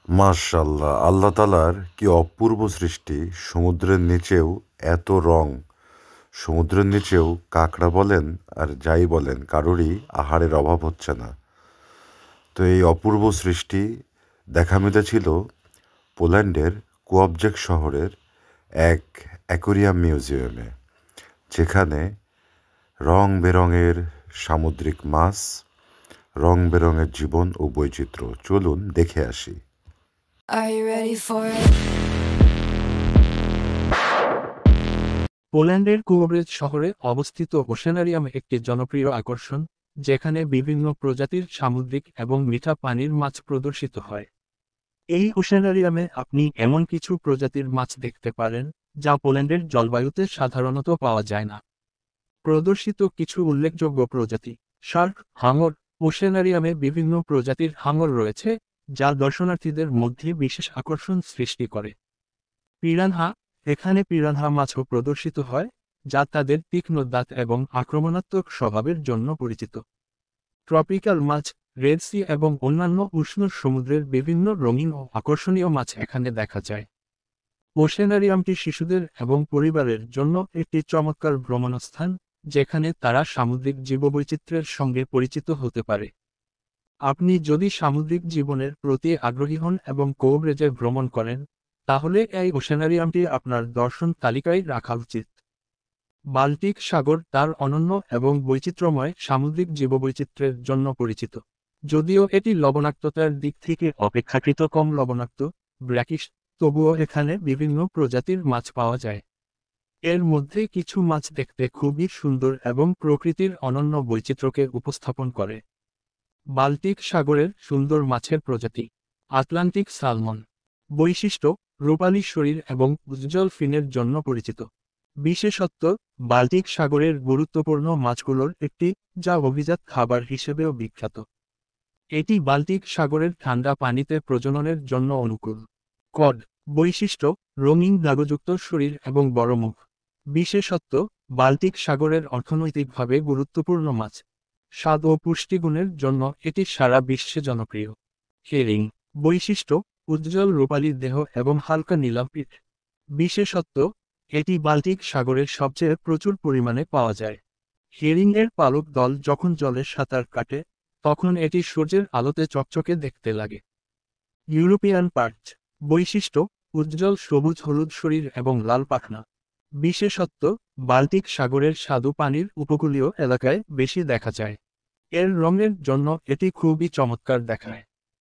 মাশাআল্লাহ! আল্লাহ তাআলার কি অপূর্ব সৃষ্টি! সমুদ্রের নিচেও এত রং। সমুদ্রের নিচেও কাঁকড়া বলেন আর যাই বলেন কারোরই আহারের অভাব হচ্ছে না। তো এই অপূর্ব সৃষ্টি দেখা মিলেছিল পোল্যান্ডের কোয়াবজেক শহরের এক অ্যাকোরিয়াম মিউজিয়ামে, যেখানে রং-বেরঙের সামুদ্রিক মাছ, রং-বেরঙের জীবন ও বৈচিত্র্য। চলুন দেখে আসি। Are you ready for it? পোল্যান্ডের কুওব্রেজ শহরে অবস্থিত ওশেনারিয়াম একটি জনপ্রিয় আকর্ষণ, যেখানে বিভিন্ন প্রজাতির সামুদ্রিক এবং মিঠা পানির মাছ প্রদর্শিত হয়। এই ওশেনারিয়ামে আপনি এমন কিছু প্রজাতির মাছ দেখতে পারেন যা পোল্যান্ডের জলবায়ুতে সাধারণত পাওয়া যায় না। প্রদর্শিত কিছু উল্লেখযোগ্য প্রজাতি: শার্ক, হাঙর। ওশেনারিয়ামে বিভিন্ন প্রজাতির হাঙর রয়েছে, যা দর্শনার্থীদের মধ্যে বিশেষ আকর্ষণ সৃষ্টি করে। পিরানহা, এখানে পিরানহা মাছও প্রদর্শিত হয়, যা তাদের তীক্ষ্ণ দাঁত এবং আক্রমণাত্মক স্বভাবের জন্য পরিচিত। ট্রপিক্যাল মাছ, রেড সি এবং অন্যান্য উষ্ণ সমুদ্রের বিভিন্ন রঙিন ও আকর্ষণীয় মাছ এখানে দেখা যায়। ওশেনারিয়ামটি শিশুদের এবং পরিবারের জন্য একটি চমৎকার ভ্রমণস্থান, যেখানে তারা সামুদ্রিক জীববৈচিত্র্যের সঙ্গে পরিচিত হতে পারে। আপনি যদি সামুদ্রিক জীবনের প্রতি আগ্রহী হন এবং কোওব্রেজে ভ্রমণ করেন, তাহলে এই ওশেনারিয়ামটি আপনার দর্শন তালিকায় রাখা উচিত। বাল্টিক সাগর তার অনন্য এবং বৈচিত্র্যময় সামুদ্রিক জীববৈচিত্র্যের জন্য পরিচিত। যদিও এটি লবণাক্ততার দিক থেকে অপেক্ষাকৃত কম লবণাক্ত, ব্র্যাকিশ, তবুও এখানে বিভিন্ন প্রজাতির মাছ পাওয়া যায়। এর মধ্যে কিছু মাছ দেখতে খুবই সুন্দর এবং প্রকৃতির অনন্য বৈচিত্র্যকে উপস্থাপন করে। বাল্টিক সাগরের সুন্দর মাছের প্রজাতি: আটলান্টিক সালমন। বৈশিষ্ট্য: রূপালী শরীর এবং উজ্জ্বল ফিনের জন্য পরিচিত। বিশেষত্ব: বাল্টিক সাগরের গুরুত্বপূর্ণ মাছগুলোর একটি, যা অভিজাত খাবার হিসেবেও বিখ্যাত। এটি বাল্টিক সাগরের ঠান্ডা পানিতে প্রজননের জন্য অনুকূল। কড। বৈশিষ্ট্য: রঙিন দাগযুক্ত শরীর এবং বড় মুখ। বিশেষত্ব: বাল্টিক সাগরের অর্থনৈতিকভাবে গুরুত্বপূর্ণ মাছ। স্বাদ ও পুষ্টিগুণের জন্য এটি সারা বিশ্বে জনপ্রিয়। হেরিং। বৈশিষ্ট্য: উজ্জ্বল রূপালী দেহ এবং হালকা নীলাভ পিঠ। বিশেষত্ব: এটি বাল্টিক সাগরের সবচেয়ে প্রচুর পরিমাণে পাওয়া যায়। হেরিংয়ের পালক দল যখন জলে সাঁতার কাটে, তখন এটি সূর্যের আলোতে চকচকে দেখতে লাগে। ইউরোপিয়ান পার্চ। বৈশিষ্ট্য: উজ্জ্বল সবুজ হলুদ শরীর এবং লাল পাখনা। বিশেষত্ব: বাল্টিক সাগরের স্বাদু পানির উপকূলীয় এলাকায় বেশি দেখা যায়। এর রঙের জন্য এটি খুবই চমৎকার দেখায়।